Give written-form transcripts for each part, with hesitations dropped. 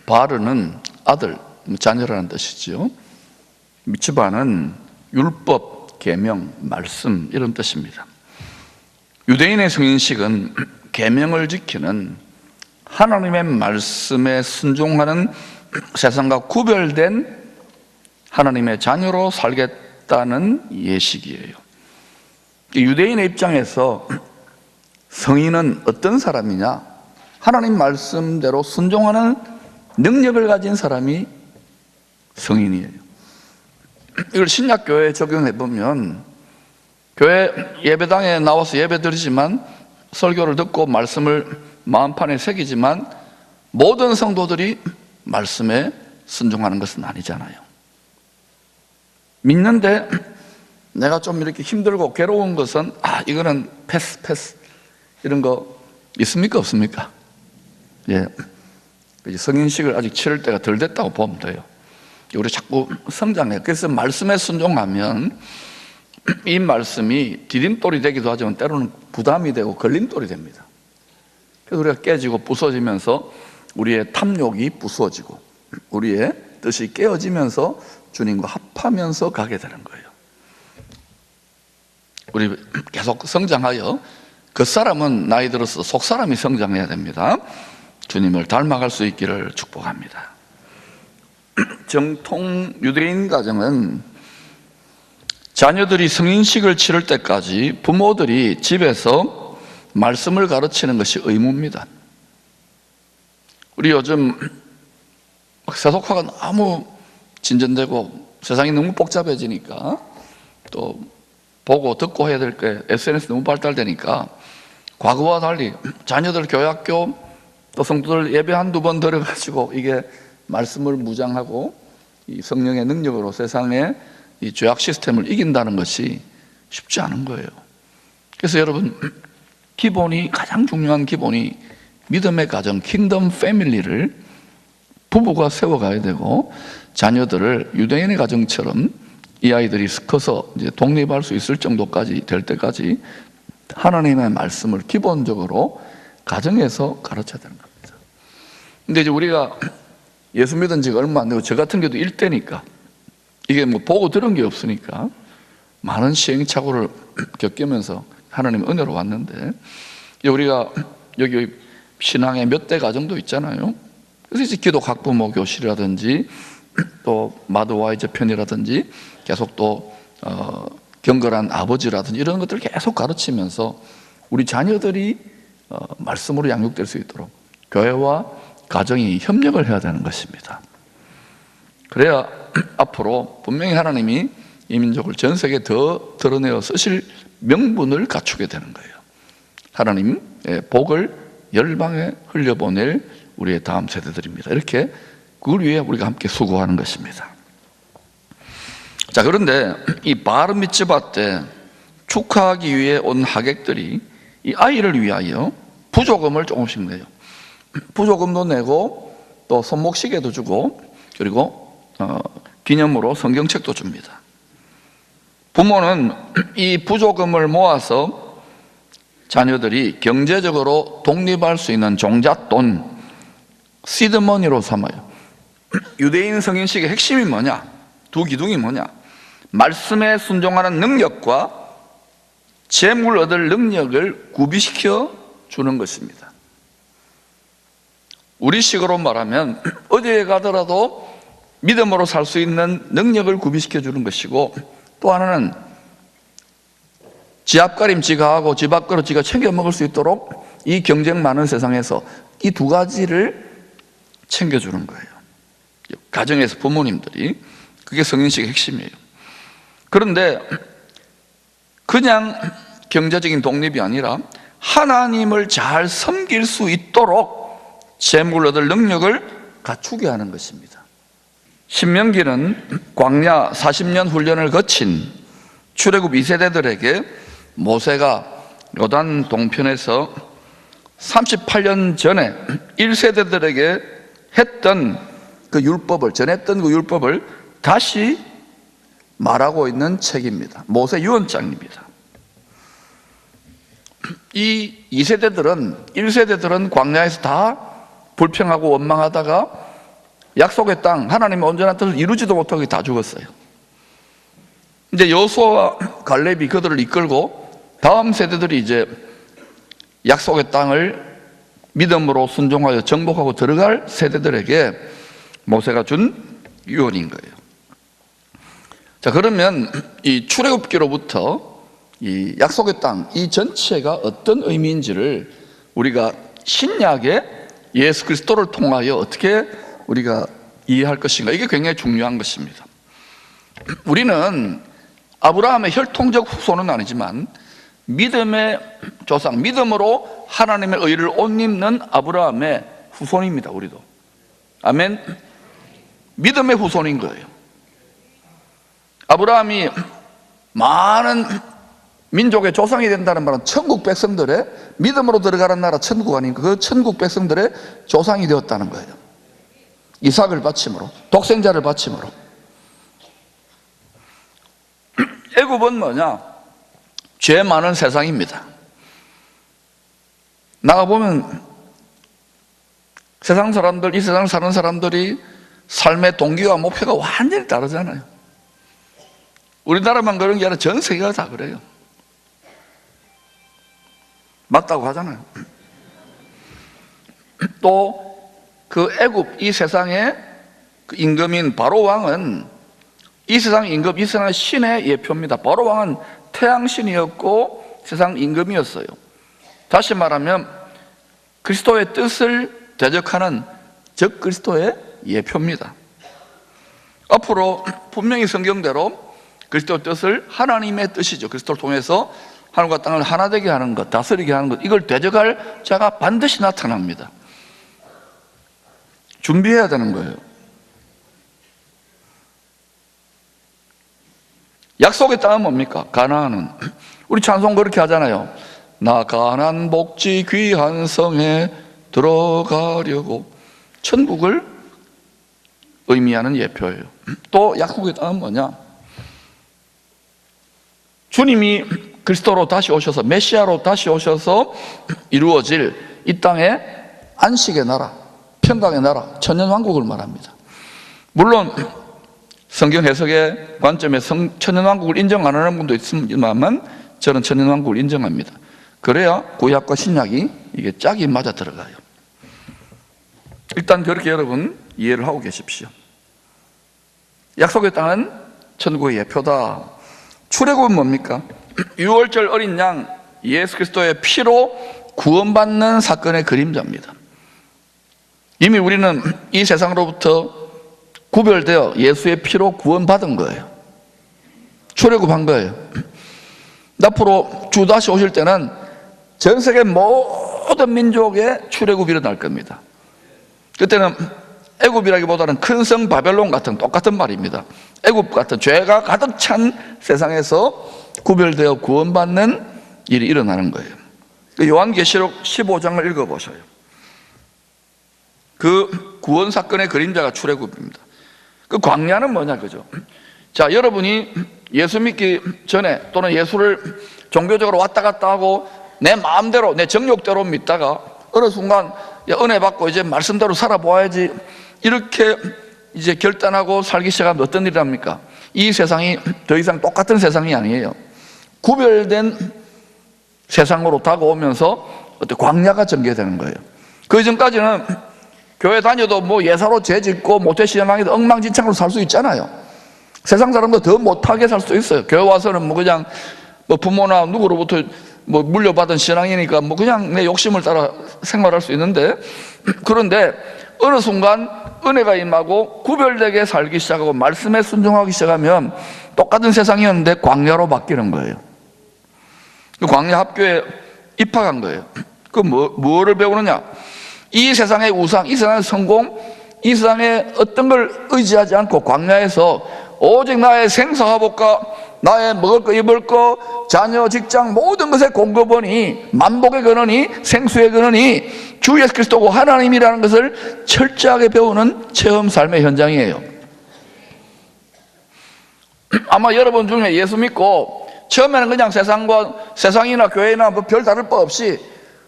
바르는 아들, 자녀라는 뜻이죠. 미츠바는 율법, 계명, 말씀 이런 뜻입니다. 유대인의 성인식은 계명을 지키는 하나님의 말씀에 순종하는 세상과 구별된 하나님의 자녀로 살겠다는 예식이에요. 유대인의 입장에서 성인은 어떤 사람이냐? 하나님 말씀대로 순종하는 능력을 가진 사람이 성인이에요. 이걸 신약교회에 적용해 보면, 교회 예배당에 나와서 예배 드리지만 설교를 듣고 말씀을 마음판에 새기지만 모든 성도들이 말씀에 순종하는 것은 아니잖아요. 믿는데 내가 좀 이렇게 힘들고 괴로운 것은 이거는 패스 이런 거 있습니까? 없습니까? 예, 성인식을 아직 치를 때가 덜 됐다고 보면 돼요. 우리 자꾸 성장해요. 그래서 말씀에 순종하면 이 말씀이 디딤돌이 되기도 하지만 때로는 부담이 되고 걸림돌이 됩니다. 그래서 우리가 깨지고 부서지면서 우리의 탐욕이 부서지고 우리의 뜻이 깨어지면서 주님과 합하면서 가게 되는 거예요. 우리 계속 성장하여 겉사람은 나이 들어서 속사람이 성장해야 됩니다. 주님을 닮아갈 수 있기를 축복합니다. 정통 유대인 가정은 자녀들이 성인식을 치를 때까지 부모들이 집에서 말씀을 가르치는 것이 의무입니다. 우리 요즘 세속화가 너무 진전되고 세상이 너무 복잡해지니까 또 보고 듣고 해야 될 게 SNS 너무 발달되니까 과거와 달리 자녀들 교회학교 또 성도들 예배 한두 번 들어가지고 이게 말씀을 무장하고 이 성령의 능력으로 세상의 이 죄악 시스템을 이긴다는 것이 쉽지 않은 거예요. 그래서 여러분, 가장 중요한 기본이 믿음의 가정, 킹덤 패밀리를 부부가 세워가야 되고, 자녀들을 유대인의 가정처럼 이 아이들이 커서 이제 독립할 수 있을 정도까지 될 때까지 하나님의 말씀을 기본적으로 가정에서 가르쳐야 되는 겁니다. 근데 이제 우리가 예수 믿은 지가 얼마 안 되고 저 같은 경우도 일대니까 이게 뭐 보고 들은 게 없으니까 많은 시행착오를 겪으면서 하나님의 은혜로 왔는데, 우리가 여기 신앙의 몇 대 가정도 있잖아요. 그래서 이제 기독 학부모 교실이라든지 또 마드와이즈 편이라든지 계속 또 경건한 아버지라든지 이런 것들을 계속 가르치면서 우리 자녀들이 말씀으로 양육될 수 있도록 교회와 가정이 협력을 해야 되는 것입니다. 그래야 앞으로 분명히 하나님이 이 민족을 전 세계에 더 드러내어 쓰실 명분을 갖추게 되는 거예요. 하나님의 복을 열방에 흘려보낼 우리의 다음 세대들입니다. 이렇게 그걸 위해 우리가 함께 수고하는 것입니다. 자, 그런데 이 바르 미츠바 때 축하하기 위해 온 하객들이 이 아이를 위하여 부조금을 조금씩 내요. 부조금도 내고 또 손목시계도 주고 그리고 기념으로 성경책도 줍니다. 부모는 이 부조금을 모아서 자녀들이 경제적으로 독립할 수 있는 종잣돈, 시드머니로 삼아요. 유대인 성인식의 핵심이 뭐냐? 두 기둥이 뭐냐? 말씀에 순종하는 능력과 재물 얻을 능력을 구비시켜 주는 것입니다. 우리식으로 말하면 어디에 가더라도 믿음으로 살 수 있는 능력을 구비시켜 주는 것이고, 또 하나는 지 앞가림 지가 하고 집 앞그릇 지가 챙겨 먹을 수 있도록 이 경쟁 많은 세상에서 이 두 가지를 챙겨주는 거예요. 가정에서 부모님들이. 그게 성인식의 핵심이에요. 그런데 그냥 경제적인 독립이 아니라 하나님을 잘 섬길 수 있도록 재물 얻을 능력을 갖추게 하는 것입니다. 신명기는 광야 40년 훈련을 거친 출애굽 2세대들에게 모세가 요단 동편에서 38년 전에 1세대들에게 했던 그 율법을, 전했던 그 율법을 다시 말하고 있는 책입니다. 모세 유언장입니다. 이 2세대들은, 1세대들은 광야에서 다 불평하고 원망하다가 약속의 땅, 하나님의 온전한 뜻을 이루지도 못하고 다 죽었어요. 이제 여호수아와 갈렙이 그들을 이끌고 다음 세대들이 이제 약속의 땅을 믿음으로 순종하여 정복하고 들어갈 세대들에게 모세가 준 유언인 거예요. 자, 그러면 이 출애굽기로부터 이 약속의 땅, 이 전체가 어떤 의미인지를 우리가 신약의 예수 그리스도를 통하여 어떻게 우리가 이해할 것인가, 이게 굉장히 중요한 것입니다. 우리는 아브라함의 혈통적 후손은 아니지만 믿음의 조상, 믿음으로 하나님의 의를 옷 입는 아브라함의 후손입니다. 우리도. 아멘. 믿음의 후손인 거예요. 아브라함이 많은 민족의 조상이 된다는 말은 천국 백성들의 믿음으로 들어가는 나라 천국 아닌가, 그 천국 백성들의 조상이 되었다는 거예요. 이삭을 바침으로, 독생자를 바침으로. 애굽은 뭐냐? 죄 많은 세상입니다. 나가보면 세상 사람들, 이 세상 사는 사람들이 삶의 동기와 목표가 완전히 다르잖아요. 우리나라만 그런 게 아니라 전 세계가 다 그래요. 맞다고 하잖아요. 또 그 애굽, 이 세상의 그 임금인 바로 왕은 이 세상 임금, 이 세상의 신의 예표입니다. 바로 왕은 태양신이었고 세상 임금이었어요. 다시 말하면 그리스도의 뜻을 대적하는 적 그리스도의 예표입니다. 앞으로 분명히 성경대로 그리스도의 뜻을, 하나님의 뜻이죠, 그리스도를 통해서 하늘과 땅을 하나 되게 하는 것, 다스리게 하는 것, 이걸 대적할 자가 반드시 나타납니다. 준비해야 되는 거예요. 약속의 땅은 뭡니까? 가나안은. 우리 찬송 그렇게 하잖아요. 나 가나안 복지 귀한 성에 들어가려고. 천국을 의미하는 예표예요. 또 약속의 땅은 뭐냐? 주님이 그리스도로 다시 오셔서, 메시아로 다시 오셔서 이루어질 이 땅의 안식의 나라, 평강의 나라, 천년왕국을 말합니다. 물론 성경 해석의 관점에 천년왕국을 인정 안 하는 분도 있지만 저는 천년왕국을 인정합니다. 그래야 구약과 신약이 이게 짝이 맞아 들어가요. 일단 그렇게 여러분 이해를 하고 계십시오. 약속의 땅은 천국의 예표다. 출애굽은 뭡니까? 유월절 어린 양 예수 그리스도의 피로 구원받는 사건의 그림자입니다. 이미 우리는 이 세상으로부터 구별되어 예수의 피로 구원받은 거예요. 출애굽한 거예요. 앞으로 주 다시 오실 때는 전 세계 모든 민족의 출애굽이 일어날 겁니다. 그때는 애굽이라기보다는 큰 성 바벨론 같은 똑같은 말입니다. 애굽 같은 죄가 가득 찬 세상에서 구별되어 구원받는 일이 일어나는 거예요. 요한계시록 15장을 읽어보셔요. 그 구원 사건의 그림자가 출애굽입니다. 그 광야는 뭐냐, 그죠? 자, 여러분이 예수 믿기 전에 또는 예수를 종교적으로 왔다 갔다 하고 내 마음대로, 내 정욕대로 믿다가 어느 순간 은혜 받고 이제 말씀대로 살아보아야지, 이렇게 이제 결단하고 살기 시작하면 어떤 일이랍니까? 이 세상이 더 이상 똑같은 세상이 아니에요. 구별된 세상으로 다가오면서 어떤 광야가 전개되는 거예요. 그 전까지는 교회 다녀도 뭐 예사로 죄 짓고 모태신앙에도 엉망진창으로 살 수 있잖아요. 세상 사람도 더 못하게 살 수도 있어요. 교회 와서는 뭐 그냥 뭐 부모나 누구로부터 뭐 물려받은 신앙이니까 뭐 그냥 내 욕심을 따라 생활할 수 있는데, 그런데 어느 순간 은혜가 임하고 구별되게 살기 시작하고 말씀에 순종하기 시작하면 똑같은 세상이었는데 광야로 바뀌는 거예요. 그 광야 학교에 입학한 거예요. 그 뭐를 배우느냐? 이 세상의 우상, 이 세상의 성공, 이 세상의 어떤 걸 의지하지 않고 광야에서 오직 나의 생사화복과 나의 먹을 거 입을 거 자녀 직장 모든 것의 공급원이, 만복의 근원이, 생수의 근원이 주 예수 그리스도고 하나님이라는 것을 철저하게 배우는 체험 삶의 현장이에요. 아마 여러분 중에 예수 믿고 처음에는 그냥 세상이나 교회나 뭐 별 다를 바 없이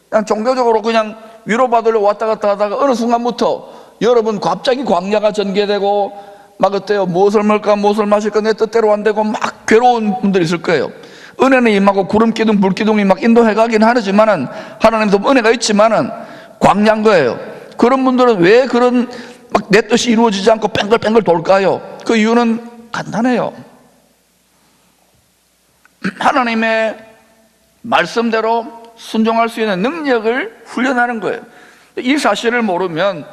그냥 종교적으로 그냥 위로받으려고 왔다 갔다 하다가 어느 순간부터 여러분 갑자기 광야가 전개되고 막 어때요? 무엇을 먹을까 무엇을 마실까 내 뜻대로 안 되고 막 괴로운 분들이 있을 거예요. 은혜는 임하고 구름 기둥 불 기둥이 막 인도해 가긴 하지만은 하나님도 은혜가 있지만은 광야인 거예요. 그런 분들은 왜 그런 막 내 뜻이 이루어지지 않고 뺑글뺑글 돌까요? 그 이유는 간단해요. 하나님의 말씀대로 순종할 수 있는 능력을 훈련하는 거예요. 이 사실을 모르면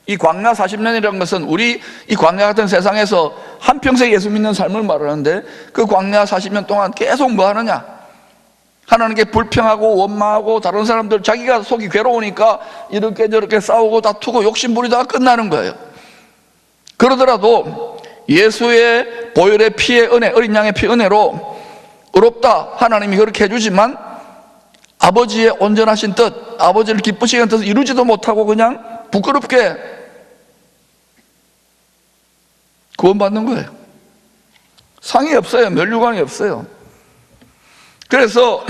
이 광야 40년이라는 것은 우리 이 광야 같은 세상에서 한평생 예수 믿는 삶을 말하는데 그 광야 40년 동안 계속 뭐 하느냐? 하나님께 불평하고 원망하고 다른 사람들 자기가 속이 괴로우니까 이렇게 저렇게 싸우고 다투고 욕심 부리다가 끝나는 거예요. 그러더라도 예수의 보혈의 피의 은혜, 어린 양의 피 은혜로 의롭다 하나님이 그렇게 해주지만 아버지의 온전하신 뜻, 아버지를 기쁘시게 하는 뜻을 이루지도 못하고 그냥 부끄럽게 구원받는 거예요. 상이 없어요. 면류관이 없어요. 그래서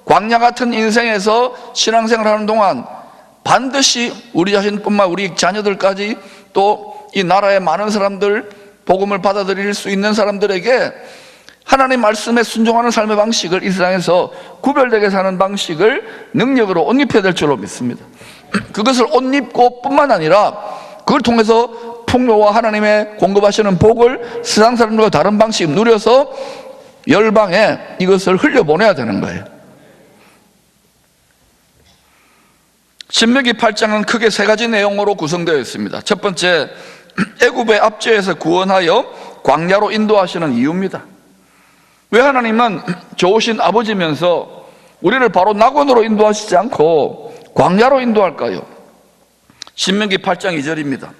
광야 같은 인생에서 신앙생활 하는 동안 반드시 우리 자신뿐만 우리 자녀들까지 또 이 나라의 많은 사람들, 복음을 받아들일 수 있는 사람들에게 하나님 말씀에 순종하는 삶의 방식을 이 세상에서 구별되게 사는 방식을 능력으로 옷 입혀야 될 줄로 믿습니다. 그것을 옷 입고 뿐만 아니라 그걸 통해서 풍요와 하나님의 공급하시는 복을 세상 사람들과 다른 방식 누려서 열방에 이것을 흘려보내야 되는 거예요. 신명기 8장은 크게 세 가지 내용으로 구성되어 있습니다. 첫 번째, 애굽의 압제에서 구원하여 광야로 인도하시는 이유입니다. 왜 하나님은 좋으신 아버지면서 우리를 바로 낙원으로 인도하시지 않고 광야로 인도할까요? 신명기 8장 2절입니다.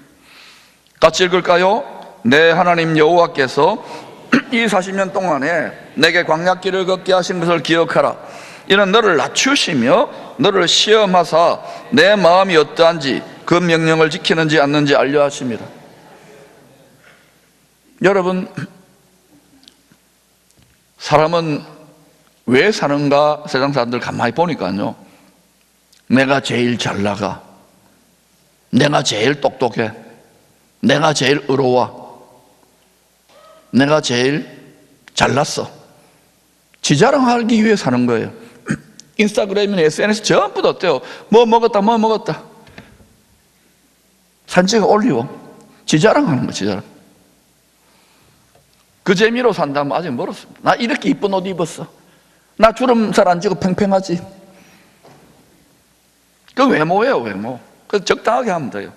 같이 읽을까요? 내 하나님 여호와께서 이 40년 동안에 내게 광야길을 걷게 하신 것을 기억하라. 이는 너를 낮추시며 너를 시험하사 내 마음이 어떠한지 그 명령을 지키는지 않는지 알려 하십니다. 여러분, 사람은 왜 사는가 세상 사람들 가만히 보니까요, 내가 제일 잘 나가, 내가 제일 똑똑해, 내가 제일 의로워, 내가 제일 잘났어, 지자랑하기 위해 사는 거예요. 인스타그램이나 SNS 전부 다 어때요? 뭐 먹었다 뭐 먹었다 산책에 올리고 지자랑하는 거, 지자랑. 그 재미로 산다면 아직 멀었습니다. 나 이렇게 이쁜 옷 입었어, 나 주름살 안 지고 팽팽하지. 그 외모예요, 외모. 그래서 적당하게 하면 돼요.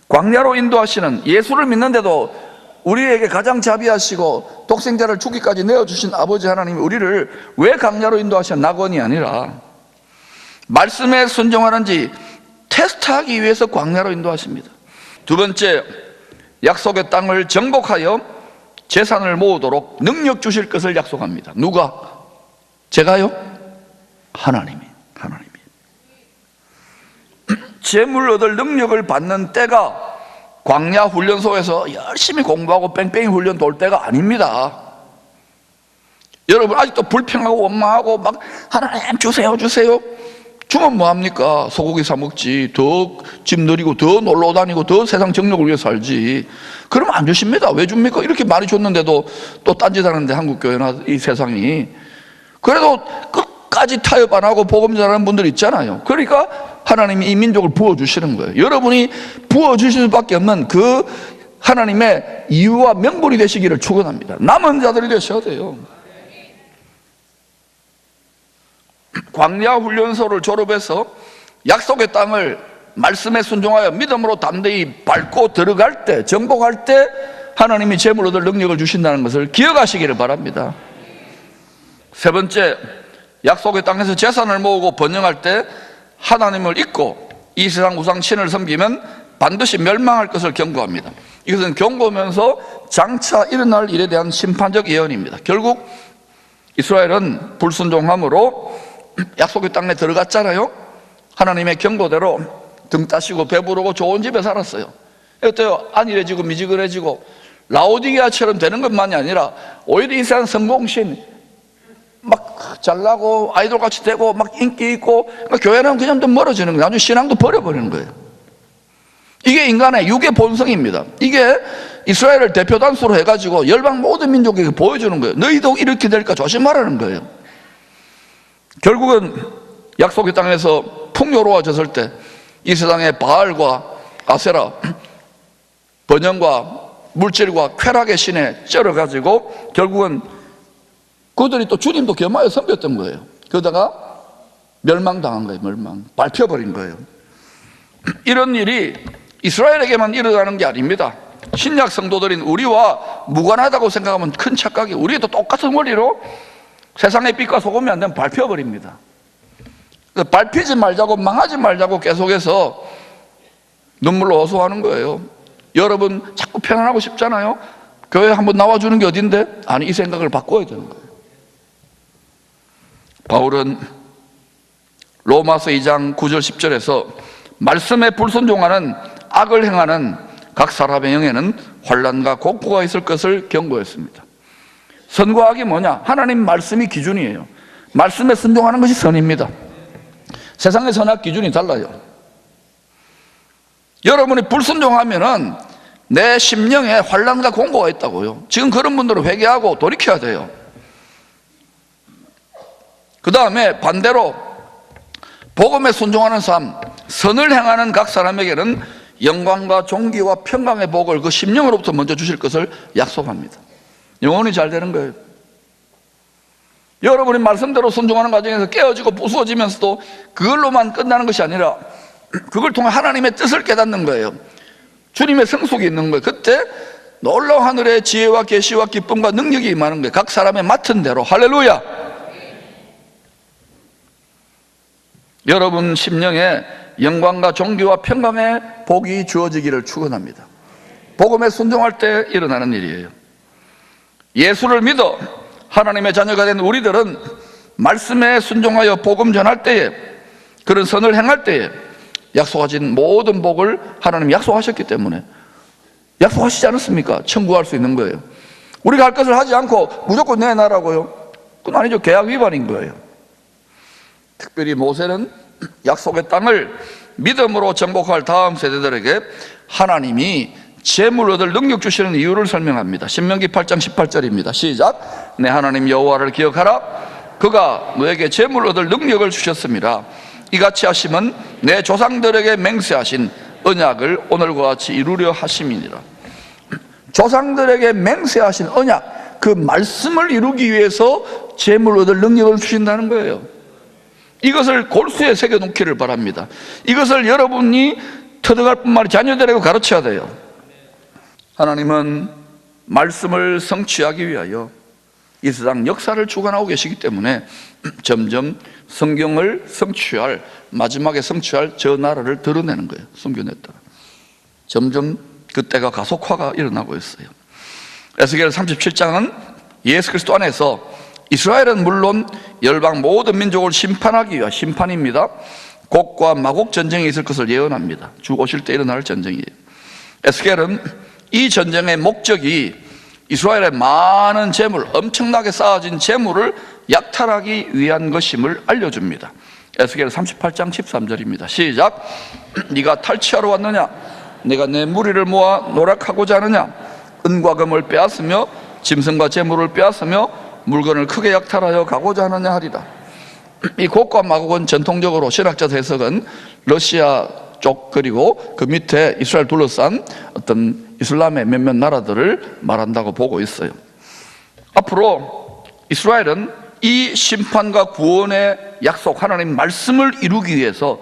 광야로 인도하시는, 예수를 믿는데도 우리에게 가장 자비하시고 독생자를 죽기까지 내어주신 아버지 하나님이 우리를 왜 광야로 인도하시는, 낙원이 아니라 말씀에 순종하는지 테스트하기 위해서 광야로 인도하십니다. 두 번째, 약속의 땅을 정복하여 재산을 모으도록 능력 주실 것을 약속합니다. 누가? 제가요? 하나님이. 재물 얻을 능력을 받는 때가 광야 훈련소에서 열심히 공부하고 뺑뺑이 훈련 돌 때가 아닙니다. 여러분 아직도 불평하고 원망하고 막 하나님 주세요 주면 뭐합니까? 소고기 사 먹지, 더 집 누리고 더 놀러 다니고 더 세상 정력을 위해 살지. 그러면 안 주십니다. 왜 줍니까? 이렇게 많이 줬는데도 또 딴짓하는데 한국교회나 이 세상이. 그래도 끝까지 타협 안 하고 복음 전하는 분들 있잖아요. 그러니까 하나님이 이 민족을 부어주시는 거예요. 여러분이 부어주실 수밖에 없는 그 하나님의 이유와 명분이 되시기를 축원합니다. 남은 자들이 되셔야 돼요. 광야 훈련소를 졸업해서 약속의 땅을 말씀에 순종하여 믿음으로 담대히 밟고 들어갈 때, 정복할 때 하나님이 재물 얻을 능력을 주신다는 것을 기억하시기를 바랍니다. 세 번째, 약속의 땅에서 재산을 모으고 번영할 때 하나님을 잊고 이 세상 우상 신을 섬기면 반드시 멸망할 것을 경고합니다. 이것은 경고하면서 장차 일어날 일에 대한 심판적 예언입니다. 결국 이스라엘은 불순종함으로 약속의 땅에 들어갔잖아요. 하나님의 경고대로 등 따시고 배부르고 좋은 집에 살았어요. 어때요? 안일해지고 미지근해지고 라오디게아처럼 되는 것만이 아니라 오히려 이 세상 성공신, 막 잘나고 아이돌같이 되고 막 인기 있고, 교회는 그냥 좀 멀어지는 거예요. 나중에 신앙도 버려버리는 거예요. 이게 인간의 육의 본성입니다. 이게 이스라엘을 대표 단수로 해가지고 열방 모든 민족에게 보여주는 거예요. 너희도 이렇게 될까 조심하라는 거예요. 결국은 약속의 땅에서 풍요로워졌을 때 이 세상의 바알과 아세라, 번영과 물질과 쾌락의 신에 쩔어가지고 결국은 그들이 또 주님도 겸하여 섬겼던 거예요. 그러다가 멸망당한 거예요. 밟혀버린 거예요. 이런 일이 이스라엘에게만 일어나는 게 아닙니다. 신약 성도들인 우리와 무관하다고 생각하면 큰 착각이에요. 우리도 똑같은 원리로 세상의 빛과 소금이 안 되면 밟혀버립니다. 밟히지 말자고, 망하지 말자고 계속해서 눈물로 호소하는 거예요. 여러분 자꾸 편안하고 싶잖아요. 교회 한번 나와주는 게 어딘데? 아니, 이 생각을 바꿔야 되는 거예요. 바울은 로마서 2장 9절 10절에서 말씀에 불순종하는 악을 행하는 각 사람의 영에는 환난과 공포가 있을 것을 경고했습니다. 선과 악이 뭐냐? 하나님 말씀이 기준이에요. 말씀에 순종하는 것이 선입니다. 세상의 선악 기준이 달라요. 여러분이 불순종하면은 내 심령에 환난과 공고가 있다고요. 지금 그런 분들은 회개하고 돌이켜야 돼요. 그 다음에 반대로 복음에 순종하는 삶, 선을 행하는 각 사람에게는 영광과 존귀와 평강의 복을 그 심령으로부터 먼저 주실 것을 약속합니다. 영혼이 잘 되는 거예요. 여러분이 말씀대로 순종하는 과정에서 깨어지고 부수어지면서도 그걸로만 끝나는 것이 아니라 그걸 통해 하나님의 뜻을 깨닫는 거예요. 주님의 성숙이 있는 거예요. 그때 놀라운 하늘의 지혜와 계시와 기쁨과 능력이 임하는 거예요. 각 사람의 맡은 대로. 할렐루야. 여러분 심령에 영광과 존귀와 평강의 복이 주어지기를 축원합니다. 복음에 순종할 때 일어나는 일이에요. 예수를 믿어 하나님의 자녀가 된 우리들은 말씀에 순종하여 복음 전할 때에, 그런 선을 행할 때에 약속하신 모든 복을 하나님이 약속하셨기 때문에, 약속하시지 않았습니까? 청구할 수 있는 거예요. 우리가 할 것을 하지 않고 무조건 내놔라고요? 그건 아니죠. 계약 위반인 거예요. 특별히 모세는 약속의 땅을 믿음으로 정복할 다음 세대들에게 하나님이 재물 얻을 능력 주시는 이유를 설명합니다. 신명기 8장 18절입니다. 시작. 내 하나님 여호와를 기억하라. 그가 너에게 재물 얻을 능력을 주셨습니다. 이같이 하심은 내 조상들에게 맹세하신 언약을 오늘과 같이 이루려 하심이니라. 조상들에게 맹세하신 언약, 그 말씀을 이루기 위해서 재물 얻을 능력을 주신다는 거예요. 이것을 골수에 새겨놓기를 바랍니다. 이것을 여러분이 터득할 뿐만 아니라 자녀들에게 가르쳐야 돼요. 하나님은 말씀을 성취하기 위하여 이 세상 역사를 주관하고 계시기 때문에 점점 성경을 성취할, 마지막에 성취할 저 나라를 드러내는 거예요. 숨겨냈다가 점점 그때가 가속화가 일어나고 있어요. 에스겔 37장은 예수 그리스도 안에서 이스라엘은 물론 열방 모든 민족을 심판하기 위한 심판입니다. 곡과 마곡 전쟁이 있을 것을 예언합니다. 주 오실 때 일어날 전쟁이에요. 에스겔은 이 전쟁의 목적이 이스라엘의 많은 재물, 엄청나게 쌓아진 재물을 약탈하기 위한 것임을 알려줍니다. 에스겔 38장 13절입니다. 시작. 네가 탈취하러 왔느냐? 내가 내 무리를 모아 노력하고자 하느냐? 은과 금을 빼앗으며 짐승과 재물을 빼앗으며 물건을 크게 약탈하여 가고자 하느냐 하리라. 이 곡과 마곡은 전통적으로 신학자 해석은 러시아 쪽 그리고 그 밑에 이스라엘 둘러싼 어떤 이슬람의 몇몇 나라들을 말한다고 보고 있어요. 앞으로 이스라엘은 이 심판과 구원의 약속, 하나님 말씀을 이루기 위해서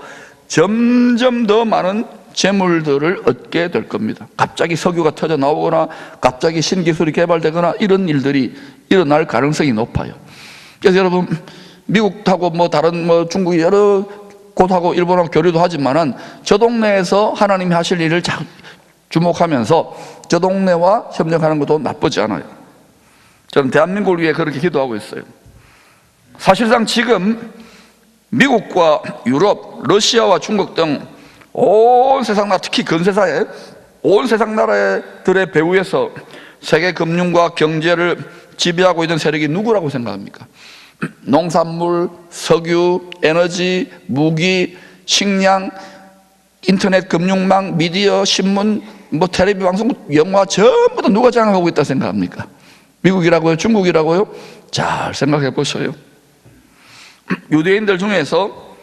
점점 더 많은 재물들을 얻게 될 겁니다. 갑자기 석유가 터져 나오거나 갑자기 신기술이 개발되거나 이런 일들이 일어날 가능성이 높아요. 그래서 여러분 미국하고 뭐 다른 뭐 중국이 여러 곳하고 일본하고 교류도 하지만은 저 동네에서 하나님이 하실 일을 주목하면서 저 동네와 협력하는 것도 나쁘지 않아요. 저는 대한민국을 위해 그렇게 기도하고 있어요. 사실상 지금 미국과 유럽, 러시아와 중국 등 온 세상 나라, 특히 근세사에 온 세상 나라들의 배후에서 세계 금융과 경제를 지배하고 있는 세력이 누구라고 생각합니까? 농산물, 석유, 에너지, 무기, 식량, 인터넷, 금융망, 미디어, 신문, 텔레비전 방송, 영화 전부 다 누가 장악하고 있다 생각합니까? 미국이라고요? 중국이라고요? 잘 생각해 보셔요. 유대인들 중에서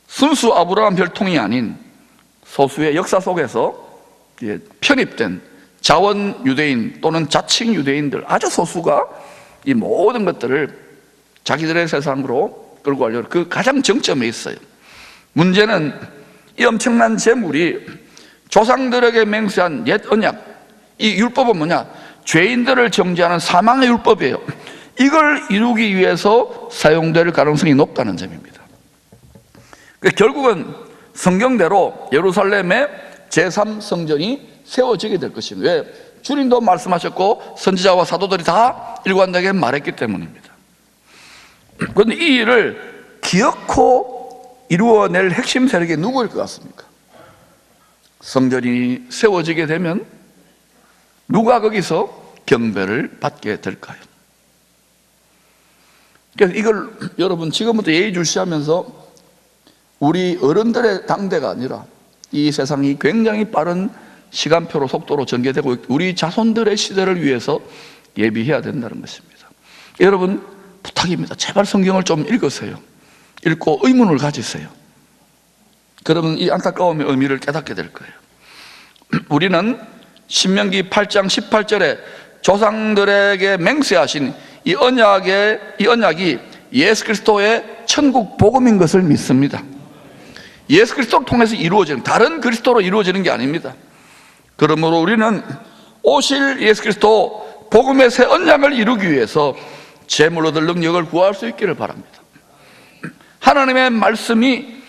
순수 아브라함 혈통이 아닌 소수의 역사 속에서 편입된 자원 유대인 또는 자칭 유대인들 아주 소수가 이 모든 것들을 자기들의 세상으로 끌고 가려고 그 가장 정점에 있어요. 문제는 이 엄청난 재물이 조상들에게 맹세한 옛 언약, 이 율법은 뭐냐? 죄인들을 정죄하는 사망의 율법이에요. 이걸 이루기 위해서 사용될 가능성이 높다는 점입니다. 결국은 성경대로 예루살렘의 제3성전이 세워지게 될 것입니다. 왜? 주님도 말씀하셨고 선지자와 사도들이 다 일관되게 말했기 때문입니다. 그런데 이 일을 기어코 이루어낼 핵심 세력이 누구일 것 같습니까? 성전이 세워지게 되면 누가 거기서 경배를 받게 될까요? 그래서 이걸 여러분 지금부터 예의주시하면서 우리 어른들의 당대가 아니라 이 세상이 굉장히 빠른 시간표로 속도로 전개되고 우리 자손들의 시대를 위해서 예비해야 된다는 것입니다. 여러분 부탁입니다. 제발 성경을 좀 읽으세요. 읽고 의문을 가지세요. 그러면 이 안타까움의 의미를 깨닫게 될 거예요. 우리는 신명기 8장 18절에 조상들에게 맹세하신 이 언약이 예수 그리스도의 천국 복음인 것을 믿습니다. 예수 그리스도를 통해서 이루어지는, 다른 그리스도로 이루어지는 게 아닙니다. 그러므로 우리는 오실 예수 그리스도 복음의 새 언약을 이루기 위해서 재물 얻을 능력을 구할 수 있기를 바랍니다. 하나님의 말씀이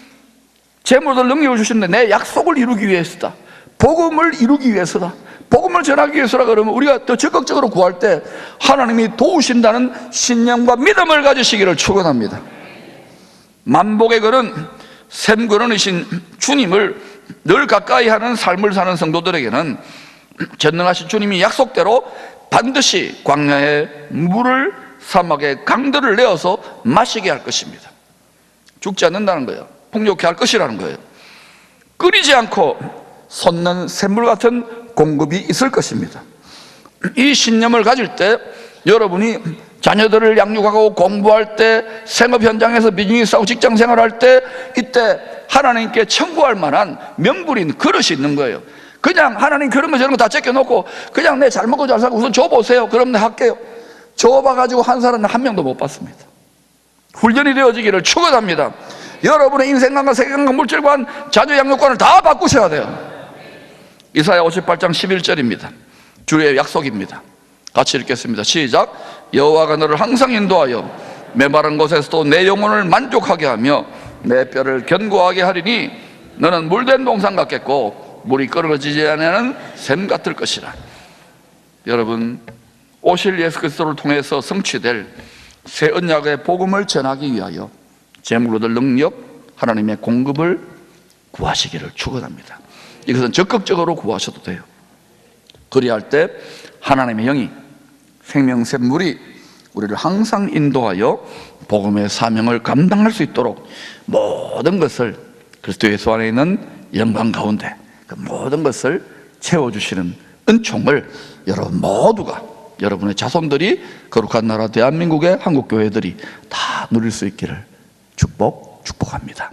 재물 얻을 능력을 주시는데 내 약속을 이루기 위해서다, 복음을 이루기 위해서다, 복음을 전하기 위해서라 그러면 우리가 더 적극적으로 구할 때 하나님이 도우신다는 신념과 믿음을 가지시기를 축원합니다. 만복의 걸은 샘 근원이신 주님을 늘 가까이 하는 삶을 사는 성도들에게는 전능하신 주님이 약속대로 반드시 광야에 물을, 사막에 강들을 내어서 마시게 할 것입니다. 죽지 않는다는 거예요. 풍족해 할 것이라는 거예요. 끊이지 않고 솟는 샘물 같은 공급이 있을 것입니다. 이 신념을 가질 때 여러분이 자녀들을 양육하고 공부할 때, 생업 현장에서 비즈니스하고 직장 생활할 때, 이때 하나님께 청구할 만한 명분인 그릇이 있는 거예요. 그냥 하나님 그런 거 저런 거 다 제껴놓고 그냥 내 잘 먹고 잘 살고 우선 줘보세요. 그럼 내가 할게요. 줘봐가지고 한 사람은 한 명도 못 받습니다. 훈련이 되어지기를 축원합니다. 여러분의 인생관과 세계관과 물질관, 자녀 양육관을 다 바꾸셔야 돼요. 이사야 58장 11절입니다. 주의 약속입니다. 같이 읽겠습니다. 시작. 여호와가 너를 항상 인도하여 메마른 곳에서도 내 영혼을 만족하게 하며 내 뼈를 견고하게 하리니 너는 물된 동산 같겠고 물이 끊어지지 않는 샘 같을 것이라. 여러분, 오실 예수 그리스도를 통해서 성취될 새 언약의 복음을 전하기 위하여 재물 얻을 능력, 하나님의 공급을 구하시기를 축원합니다. 이것은 적극적으로 구하셔도 돼요. 그리할 때 하나님의 영이 생명샘 물이 우리를 항상 인도하여 복음의 사명을 감당할 수 있도록 모든 것을 그리스도 예수 안에 있는 영광 가운데 그 모든 것을 채워주시는 은총을 여러분 모두가, 여러분의 자손들이 거룩한 나라 대한민국의 한국교회들이 다 누릴 수 있기를 축복합니다.